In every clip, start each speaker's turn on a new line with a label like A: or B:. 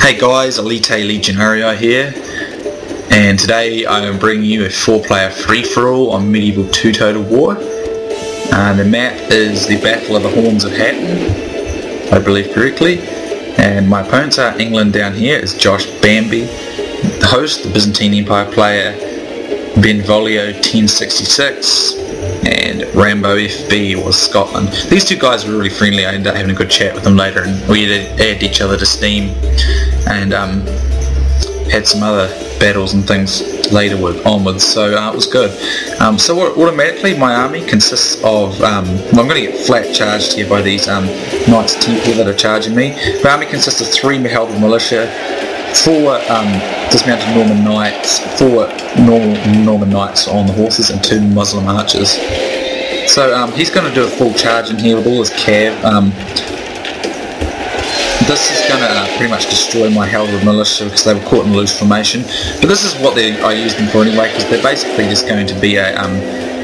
A: Hey guys, Elite Legionario here, and today I am bringing you a 4-player free-for-all on Medieval 2 Total War. The map is the Battle of the Horns of Hatton, if I believe correctly, and my opponents are England down here is Josh Bambi, the host, the Byzantine Empire player Benvolio 1066, and Rambo FB was Scotland. These two guys were really friendly. I ended up having a good chat with them later, and we added each other to Steam, and had some other battles and things later onwards, so it was good. So automatically my army consists of, well, I'm going to get flat charged here by these Knights Templar that are charging me. My army consists of 3 Halberd Militia, 4 dismounted Norman Knights, 4 Norman Knights on the horses, and 2 Muslim archers. So he's going to do a full charge in here with all his cav. This is going to pretty much destroy my Halberd Militia because they were caught in a loose formation. But this is what I use them for anyway, because they're basically just going to be a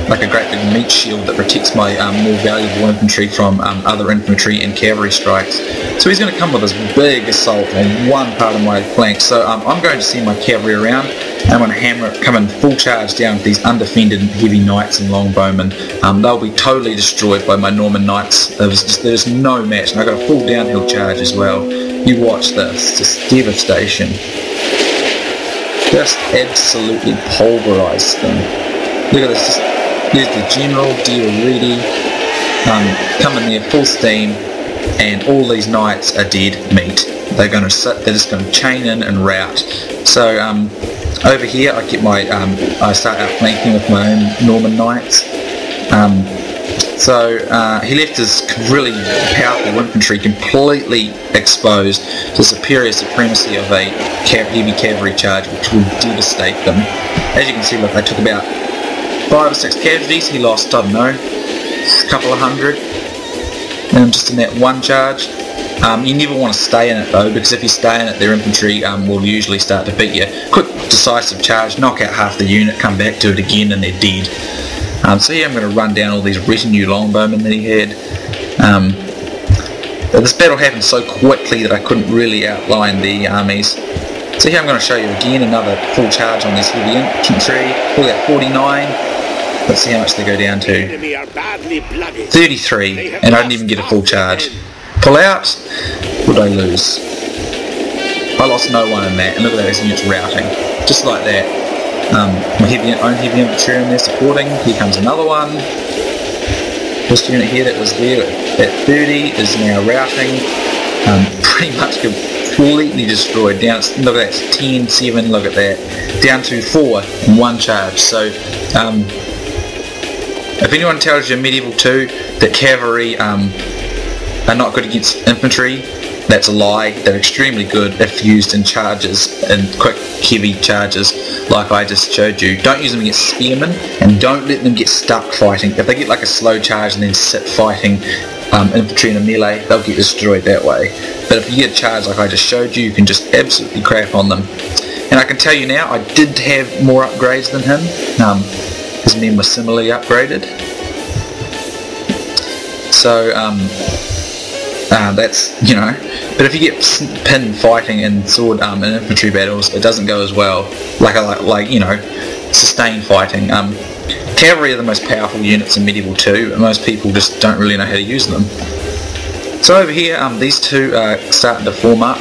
A: like a great big meat shield that protects my more valuable infantry from other infantry and cavalry strikes. So he's going to come with this big assault on one part of my flank. So I'm going to send my cavalry around, and I'm going to come in full charge down with these undefended heavy knights and longbowmen. They'll be totally destroyed by my Norman knights. There's no match, and I've got a full downhill charge as well. You watch this, just devastation. Just absolutely pulverise them. Look at this. There's the general, deal ready, coming there full steam, and all these knights are dead meat. They're going to sit, they're just going to chain in and rout. So over here I get my, I start outflanking with my own Norman knights. So he left his really powerful infantry completely exposed to the superior supremacy of a heavy cavalry charge, which will devastate them. As you can see, look, I took about 5 or 6 casualties. He lost, I don't know, a couple of hundred, just in that one charge. You never want to stay in it though, because if you stay in it, their infantry will usually start to beat you. Quick decisive charge, knock out half the unit, come back to it again, and they're dead. So here I'm going to run down all these retinue longbowmen that he had. This battle happened so quickly that I couldn't really outline the armies. So here I'm going to show you again another full charge on this heavy infantry. Pull out 49. Let's see how much they go down to. 33, and I didn't even get a full charge. Pull out. What did I lose? I lost no one in that, and look at that, this unit's routing. Just like that. My own heavy infantry in there supporting. Here comes another one. This unit here that was there at 30 is now routing. Pretty much completely destroyed. Down, look at that, 10, 7, look at that. Down to 4 in one charge. So if anyone tells you in Medieval 2 that cavalry are not good against infantry, that's a lie. They're extremely good if used in charges, in quick heavy charges like I just showed you. Don't use them against spearmen, and don't let them get stuck fighting. If they get like a slow charge and then sit fighting infantry in a melee, they'll get destroyed that way. But if you get a charge like I just showed you, you can just absolutely crap on them. And I can tell you now, I did have more upgrades than him. His men were similarly upgraded. So that's, you know, but if you get pinned fighting in sword and infantry battles, it doesn't go as well. Like you know, sustained fighting. Cavalry are the most powerful units in Medieval 2, and most people just don't really know how to use them. So over here, these two are starting to form up,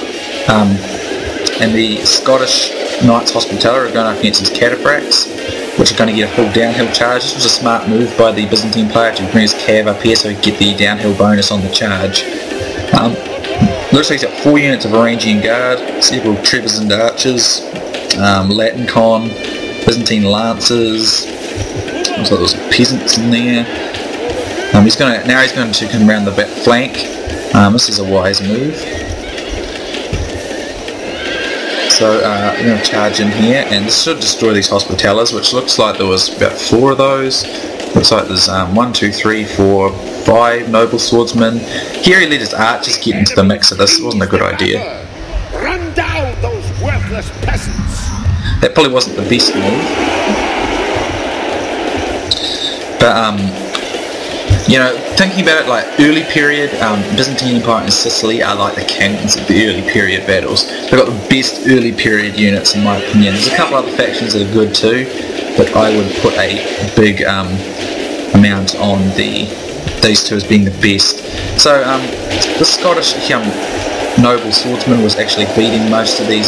A: and the Scottish Knights Hospitaller are going up against his cataphracts, which are going to get a full downhill charge. This was a smart move by the Byzantine player to bring his cav up here so he could get the downhill bonus on the charge. Looks like he's got 4 units of Varangian Guard, several Trebizond archers, Latin con, Byzantine lancers. Looks like there's peasants in there. Now he's going to come around the back flank. This is a wise move. So I'm going to charge in here, and this should destroy these Hospitallers, which looks like there was about 4 of those. Looks like there's 1, 2, 3, 4, 5 noble swordsmen. Here he let his archers get into the mix of this. It wasn't a good idea.
B: Run down those worthless peasants.
A: That probably wasn't the best move. But You know, thinking about it, like early period, Byzantine Empire and Sicily are like the kings of the early period battles. They've got the best early period units in my opinion. There's a couple other factions that are good too, but I would put a big amount on these two as being the best. So the Scottish noble swordsman was actually beating most of these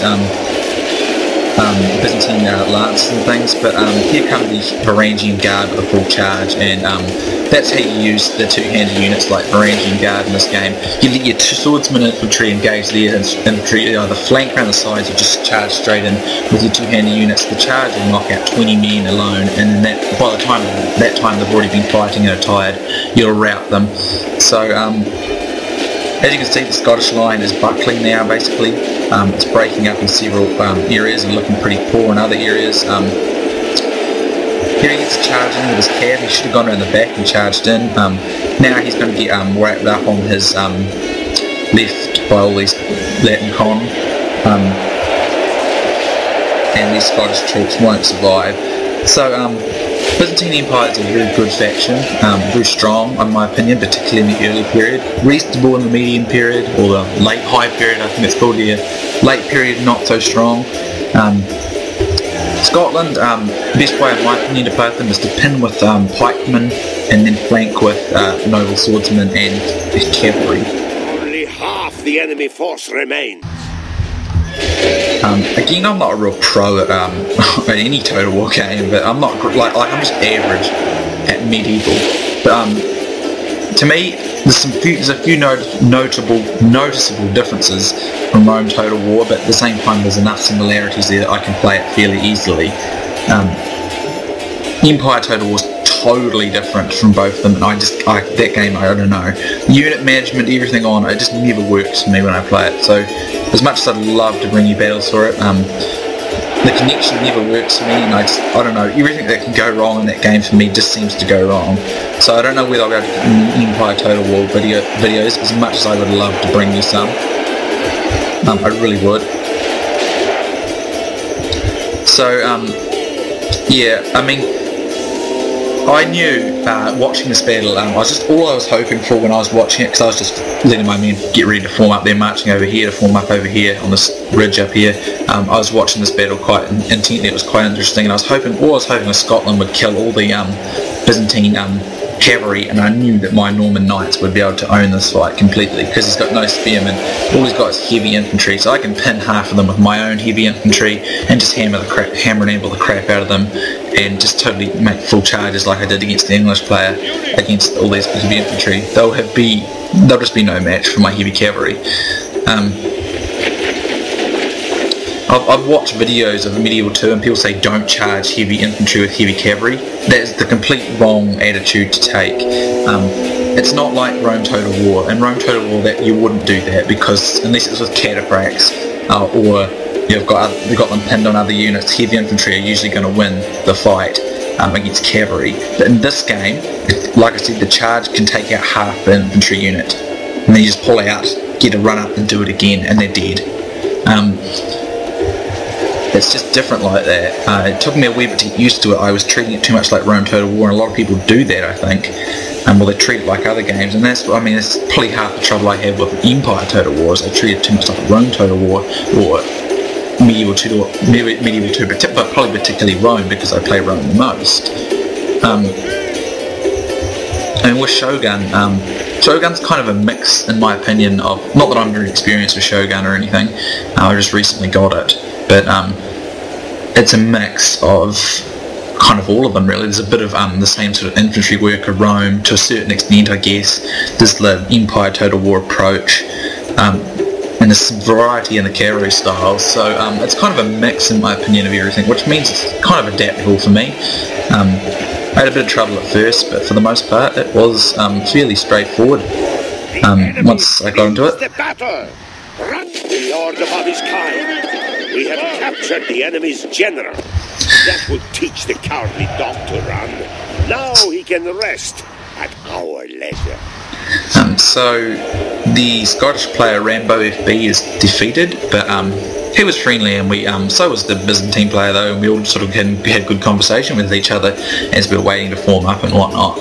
A: Byzantine lances and things, but here come the Varangian Guard with a full charge, and that's how you use the two-handed units like Varangian Guard in this game. You let your swordsman infantry engage their infantry, the flank around the sides, you just charge straight in with your two-handed units. The charge will knock out 20 men alone, and then by the time they've already been fighting and are tired, you'll rout them. So as you can see, the Scottish line is buckling now basically. It's breaking up in several areas and looking pretty poor in other areas. Here he gets charging with his cav. He should have gone around the back and charged in. Now he's going to get wrapped up on his left by all these Latin con. And these Scottish troops won't survive. So Byzantine Empire is a very good faction, very strong in my opinion, particularly in the early period. Reasonable in the medium period, or the late high period, I think it's called here. Late period, not so strong. Scotland, best way in my opinion to play them is to pin with pikemen and then flank with noble swordsmen and cavalry.
B: Only half the enemy force remains.
A: Again, I'm not a real pro at any Total War game, but I'm not like I'm just average at medieval. But to me, there's a few noticeable differences from Rome Total War, but at the same time, there's enough similarities there that I can play it fairly easily. Empire Total War is totally different from both of them, and that game, I don't know. Unit management, everything on it just never works for me when I play it. So as much as I'd love to bring you battles for it, the connection never works for me, and I don't know, everything that can go wrong in that game for me just seems to go wrong. So I don't know whether I'll be able to get Empire Total War videos as much as I would love to bring you some. I really would. So yeah, I mean, I knew watching this battle, all I was hoping for when I was watching it, because I was just letting my men get ready to form up. They're marching over here to form up over here on this ridge up here. I was watching this battle quite intently. It was quite interesting, and all I was hoping was Scotland would kill all the Byzantine cavalry, and I knew that my Norman knights would be able to own this fight completely, because he's got no spearmen. All he's got is heavy infantry, so I can pin half of them with my own heavy infantry and just hammer and anvil the crap out of them, and just totally make full charges like I did against the English player against all these heavy infantry. They'll just be no match for my heavy cavalry. I've watched videos of Medieval 2 and people say don't charge heavy infantry with heavy cavalry. That is the complete wrong attitude to take. It's not like Rome Total War. In Rome Total War that you wouldn't do that, because unless it's with cataphracts or you've got them pinned on other units, heavy infantry are usually going to win the fight against cavalry. But in this game, like I said, the charge can take out half the infantry unit, and then you just pull out, get a run up and do it again, and they're dead. It's just different like that. It took me a wee bit to get used to it. I was treating it too much like Rome Total War, and a lot of people do that, I think. Well, they treat it like other games, and that's probably half the trouble I have with Empire Total War, is I treat it too much like Rome Total War, or Medieval 2, but probably particularly Rome, because I play Rome the most. And with Shogun, Shogun's kind of a mix, in my opinion, of, not that I'm very experienced with Shogun or anything, I just recently got it, but it's a mix of kind of all of them really. There's a bit of the same sort of infantry work of Rome to a certain extent, I guess. There's the Empire Total War approach, and there's some variety in the cavalry styles, so it's kind of a mix in my opinion of everything, which means it's kind of adaptable for me. I had a bit of trouble at first, but for the most part it was fairly straightforward once I got into it.
B: The battle! Run the order of his kind! We have captured the enemy's general. That will teach the cowardly dog to run. Now he can rest at our leisure.
A: So the Scottish player Rambo FB is defeated, but he was friendly, and so was the Byzantine player though, and we all sort of had good conversation with each other as we were waiting to form up and whatnot.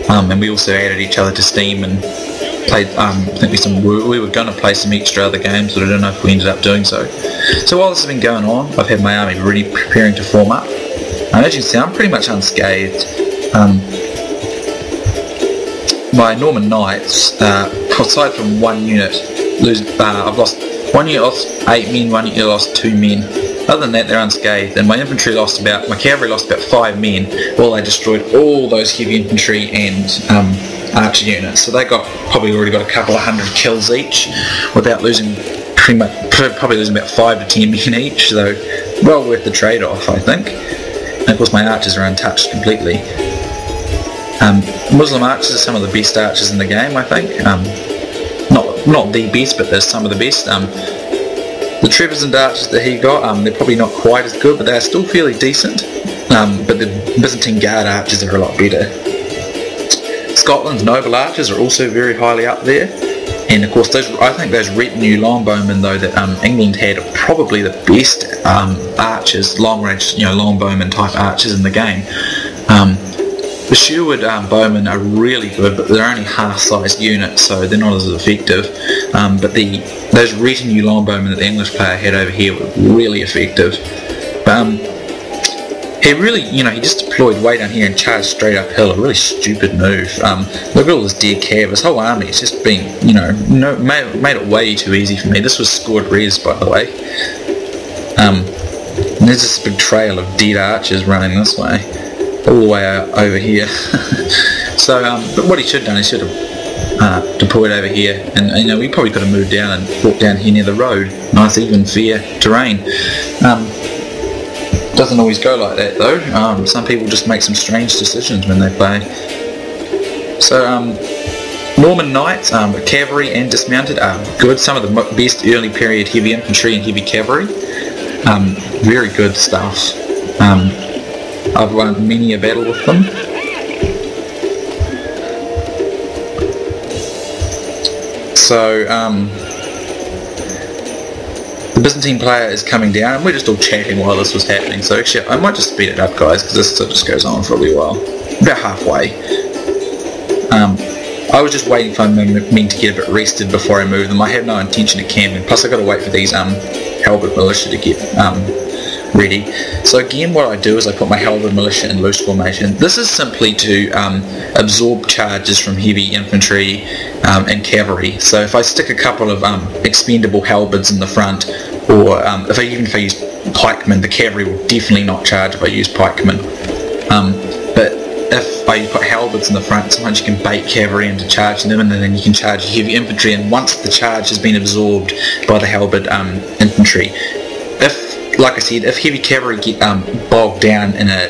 A: and we also added each other to Steam and played. I think we were going to play some extra other games, but I don't know if we ended up doing so. So while this has been going on, I've had my army really preparing to form up. As you can see, I'm pretty much unscathed. My Norman Knights, aside from one unit, I've lost one unit, lost 8 men, one unit lost 2 men. Other than that, they're unscathed, and my cavalry lost about 5 men. Well, they destroyed all those heavy infantry and archer units, so they probably already got a couple of hundred kills each, without losing probably losing about 5 to 10 men each. So well worth the trade-off, I think. And of course, my archers are untouched completely. Muslim archers are some of the best archers in the game, I think. Not the best, but they're some of the best. The Trebizond archers that he got, they're probably not quite as good, but they're still fairly decent. But the Byzantine Guard archers are a lot better. Scotland's noble archers are also very highly up there. And of course, I think those retinue longbowmen though that England had are probably the best archers, long-range, longbowmen type archers in the game. The Sherwood bowmen are really good, but they're only half-sized units, so they're not as effective. But those retinue longbowmen that the English player had over here were really effective. But he really, he just deployed way down here and charged straight uphill. A really stupid move. Look at all this dead cav. His whole army has just been, made it way too easy for me. This was scored res, by the way. And there's this big trail of dead archers running this way, all the way over here. So, but what he should have done, he should have deployed over here, and we probably could have moved down and walked down here near the road. Nice, even, fair terrain. Doesn't always go like that though. Some people just make some strange decisions when they play. So Norman Knights, cavalry and dismounted are good. Some of the best early period heavy infantry and heavy cavalry. Very good stuff. I've won many a battle with them. So the Byzantine player is coming down, and we're just all chatting while this was happening. So actually, I might just speed it up, guys, because this just goes on for a wee while. About halfway. I was just waiting for men to get a bit rested before I move them. I have no intention of camping. Plus, I've got to wait for these halberd militia to get ready. So again, what I do is I put my halberd militia in loose formation. This is simply to absorb charges from heavy infantry and cavalry. So if I stick a couple of expendable halberds in the front, or if I use pikemen, the cavalry will definitely not charge if I use pikemen. But if I put halberds in the front, sometimes you can bait cavalry into charging them, and then you can charge heavy infantry, and once the charge has been absorbed by the halberd infantry, like I said, if heavy cavalry get bogged down in a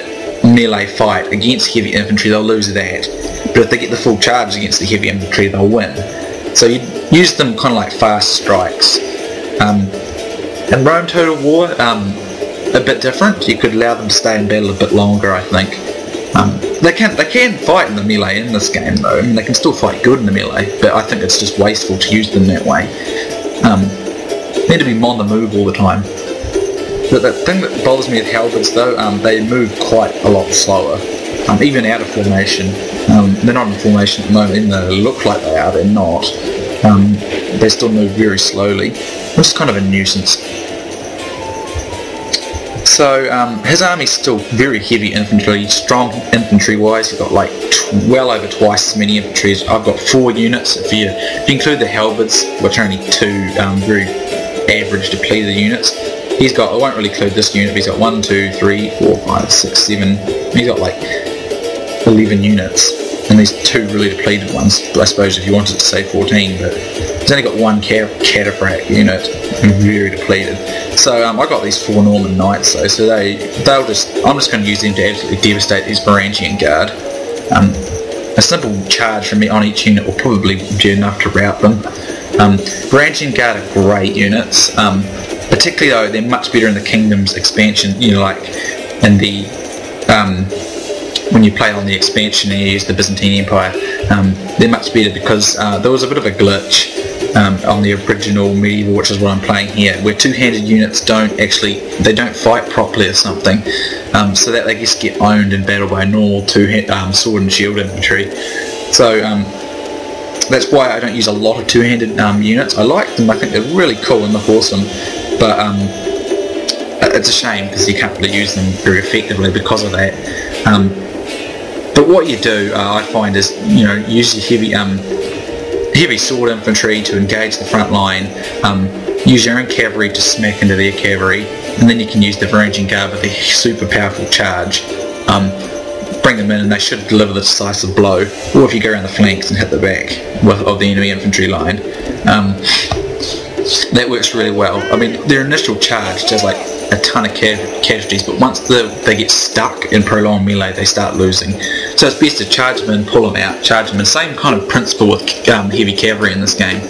A: melee fight against heavy infantry, they'll lose that. But if they get the full charge against the heavy infantry, they'll win. So you use them kind of like fast strikes. In Rome Total War, a bit different. You could allow them to stay in battle a bit longer, I think. They can fight in the melee in this game though. I mean, they can still fight good in the melee, but I think it's just wasteful to use them that way. They need to be on the move all the time. But the thing that bothers me with halberds though, they move quite a lot slower, even out of formation. They're not in formation at the moment, even though they look like they are, they're not. They still move very slowly, which is kind of a nuisance. So his army's still very heavy infantry, strong infantry wise. He's got like well over twice as many infantry. I've got 4 units, if you include the halberds, which are only 2 very average depleted units. He's got, I won't really include this unit, but he's got 1, 2, 3, 4, 5, 6, 7, he's got like 11 units, and these 2 really depleted ones, I suppose if you wanted to say 14, but he's only got 1 cataphract unit, very depleted. So I got these 4 Norman Knights though, so I'm just going to use them to absolutely devastate these Varangian Guard. A simple charge from me on each unit will probably be enough to rout them. Varangian Guard are great units. Particularly though, they're much better in the Kingdom's expansion, like in the, when you play on the expansion and you use the Byzantine Empire, they're much better because there was a bit of a glitch on the original medieval, which is what I'm playing here, where two-handed units don't fight properly or something, so that they just get owned in battle by normal sword and shield infantry. So that's why I don't use a lot of two-handed units. I like them, I think they're really cool and look awesome, but it's a shame because you can't really use them very effectively because of that. But what you do, I find, is use your heavy sword infantry to engage the front line, use your own cavalry to smack into their cavalry, and then you can use the Varangian Guard with a super powerful charge. Bring them in and they should deliver the decisive blow, or if you go around the flanks and hit the back of the enemy infantry line. That works really well. I mean, their initial charge does like a ton of casualties, but once they get stuck in prolonged melee, they start losing. So it's best to charge them in, pull them out, charge them in. Same kind of principle with heavy cavalry in this game.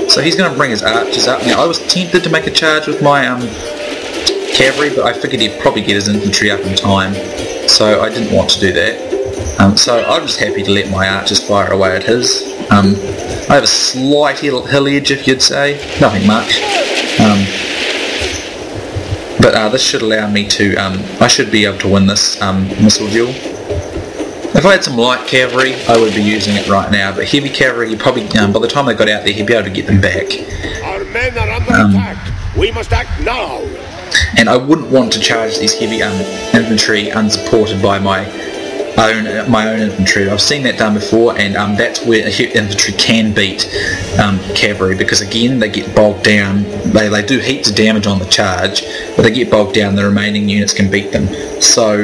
A: So he's going to bring his archers up. Now I was tempted to make a charge with my cavalry, but I figured he'd probably get his infantry up in time, so I didn't want to do that. So I'm just happy to let my archers fire away at his. I have a slight hill edge, if you'd say, nothing much. But this should allow me to, I should be able to win this missile duel. If I had some light cavalry, I would be using it right now, but heavy cavalry, you probably, by the time they got out there, he'd be able to get them back.
B: Our men are under attack. We must act now.
A: And I wouldn't want to charge these heavy infantry unsupported by my own infantry. I've seen that done before, and that's where infantry can beat cavalry, because again they get bogged down. They do heaps of damage on the charge, but they get bogged down. The remaining units can beat them. So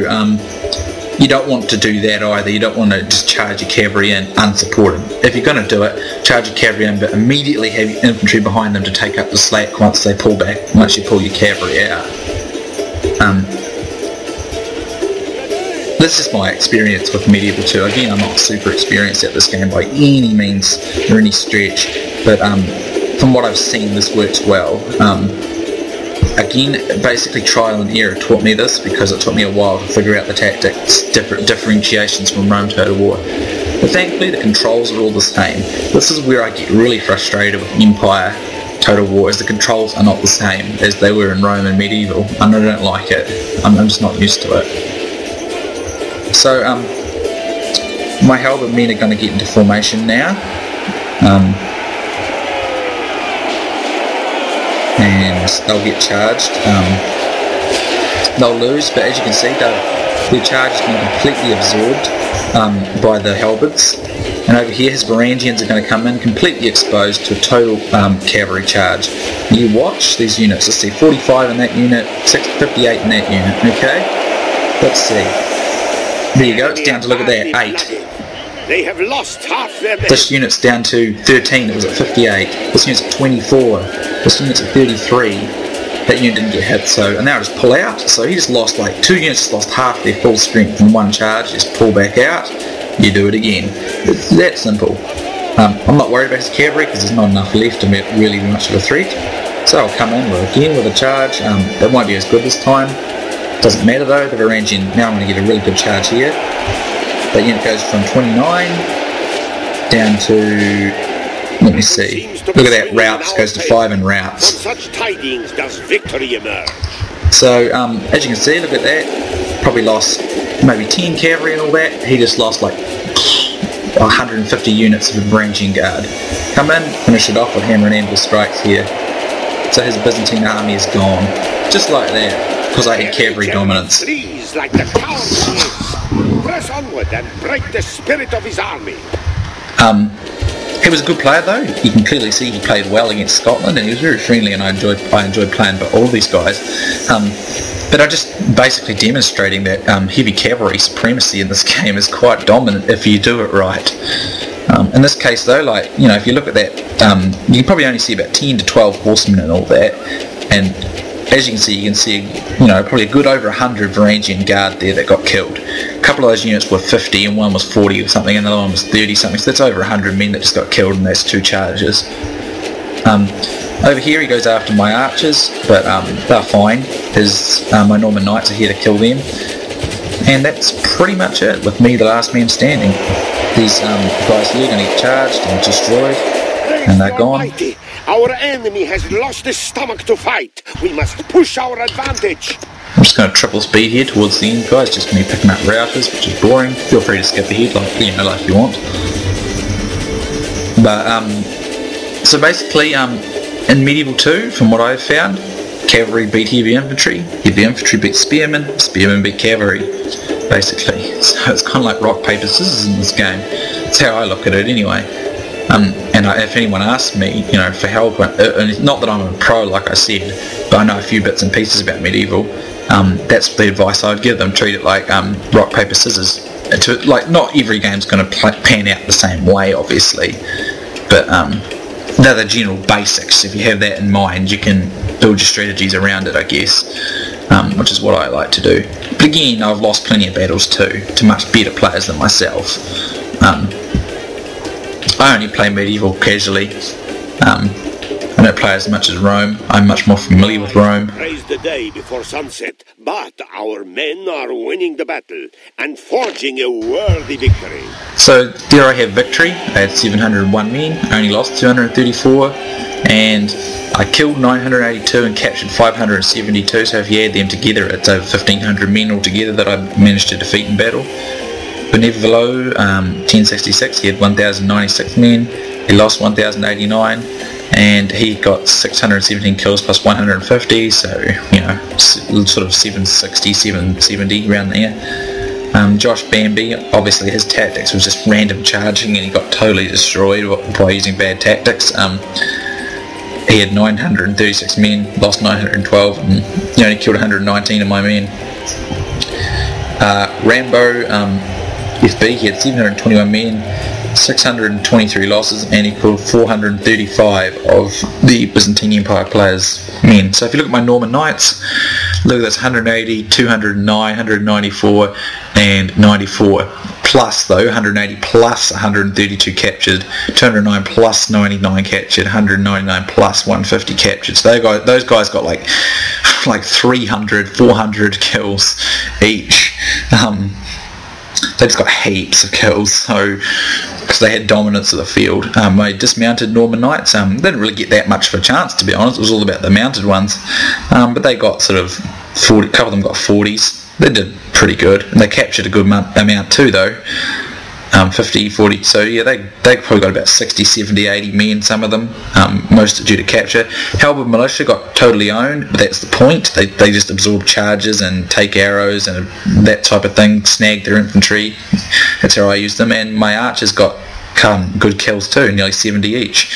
A: you don't want to do that either. You don't want to just charge your cavalry in unsupported. If you're going to do it, charge your cavalry in, but immediately have your infantry behind them to take up the slack once they pull back, once you pull your cavalry out. This is my experience with Medieval 2. Again, I'm not super experienced at this game by any means or any stretch, but from what I've seen, this works well. Again, basically trial and error taught me this, because it took me a while to figure out the tactics, differentiations from Rome Total War. But thankfully the controls are all the same. This is where I get really frustrated with Empire Total War, is the controls are not the same as they were in Rome and Medieval, and I don't like it. I'm just not used to it. So my halberd men are going to get into formation now, and they'll get charged. They'll lose, but as you can see, their charge has been completely absorbed by the halberds. And over here his Varangians are going to come in completely exposed to a total cavalry charge. You watch these units. Let's see, 45 in that unit, 58 in that unit. Okay, let's see. There you go, it's down to, look at that, 8.
B: They have lost half their men.
A: This unit's down to 13, it was at 58. This unit's at 24. This unit's at 33. That unit didn't get hit, so, and now just pull out. So he just lost, like, 2 units just lost half their full strength in one charge. Just pull back out, you do it again. It's that simple. I'm not worried about his cavalry because there's not enough left to make really much of a threat. So I'll come in again with a charge. It won't be as good this time. Doesn't matter though, the Varangian, now I'm going to get a really good charge here. That unit goes from 29 down to, let me see, look at that, routes, goes to 5 in routes.
B: From such tidings does victory emerge.
A: So, as you can see, look at that, probably lost maybe 10 cavalry and all that. He just lost like 150 units of the Varangian Guard. Come in, finish it off with hammer and anvil strikes here. So his Byzantine army is gone, just like that. Because I had cavalry dominance.
B: Like the coward he is. Press onward and break the spirit of his army.
A: He was a good player though. You can clearly see he played well against Scotland, and he was very friendly, and I enjoyed playing all these guys. But I'm just basically demonstrating that heavy cavalry supremacy in this game is quite dominant if you do it right. In this case though, like, you know, if you look at that, you can probably only see about 10 to 12 horsemen and all that, and as you can see, you know, probably a good over 100 Varangian Guard there that got killed. A couple of those units were 50 and one was 40 or something, and another one was 30 something, so that's over 100 men that just got killed, and that's 2 charges. Over here he goes after my archers, but they're fine. My Norman Knights are here to kill them. And that's pretty much it, with me the last man standing. These guys here are going to get charged and destroyed. And they're gone.
B: Almighty, our enemy has lost his stomach to fight. We must push our advantage.
A: I'm just going to triple speed here towards the end, guys. Just me picking up routers, which is boring. Feel free to skip ahead, like you want. But so basically, in Medieval 2, from what I've found, cavalry beat heavy infantry beat spearmen, spearmen beat cavalry, basically. So it's kind of like rock, paper, scissors in this game. That's how I look at it anyway. And if anyone asks me, for help, and not that I'm a pro, like I said, but I know a few bits and pieces about Medieval, that's the advice I would give them. Treat it like rock, paper, scissors. Not every game's going to pan out the same way, obviously, but they're the general basics. If you have that in mind, you can build your strategies around it, I guess, which is what I like to do. But again, I've lost plenty of battles too, to much better players than myself. I only play Medieval casually. I don't play as much as Rome. I'm much more familiar with Rome.
B: Praise the day before sunset, but our men are winning the battle and forging a worthy victory.
A: So there I have victory. I had 701 men, I only lost 234, and I killed 982 and captured 572, so if you add them together it's over 1500 men altogether that I managed to defeat in battle. Benevolo, 1066, he had 1096 men, he lost 1089, and he got 617 kills plus 150, so sort of 760, 770 around there. Josh Bambi, obviously his tactics was just random charging and he got totally destroyed by using bad tactics. He had 936 men, lost 912, and he only killed 119 of my men. Rambo, FB, he had 721 men, 623 losses, and he killed 435 of the Byzantine Empire players' men. So if you look at my Norman Knights, look at this: 180, 209, 194, and 94. Plus, though, 180 plus 132 captured, 209 plus 99 captured, 199 plus 150 captured. So those guys got like 300, 400 kills each. They just got heaps of kills, so because they had dominance of the field. My dismounted Norman Knights didn't really get that much of a chance, to be honest. It was all about the mounted ones, but they got sort of 40. A couple of them got 40s. They did pretty good, and they captured a good amount too, though. 50, 40, so yeah, they probably got about 60, 70, 80 men, some of them, most due to capture. Halberd Militia got totally owned, but that's the point. They just absorb charges and take arrows and that type of thing, snag their infantry. That's how I use them, and my archers got good kills too, nearly 70 each,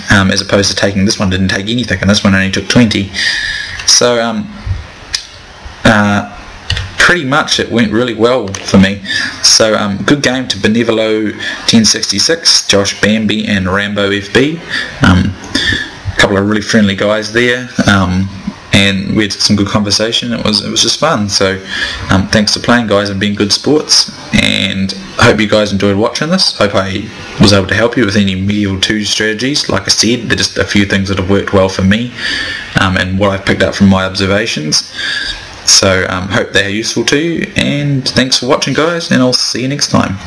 A: as opposed to taking, this one didn't take anything, and this one only took 20. So pretty much it went really well for me. So good game to Benevolo 1066, Josh Bambi and Rambo FB. A couple of really friendly guys there, and we had some good conversation. It was just fun. So thanks for playing, guys, and being good sports, and I hope you guys enjoyed watching this. Hope I was able to help you with any Medieval 2 strategies. Like I said, they're just a few things that have worked well for me, and what I've picked up from my observations. So hope they're useful to you, and thanks for watching, guys, and I'll see you next time.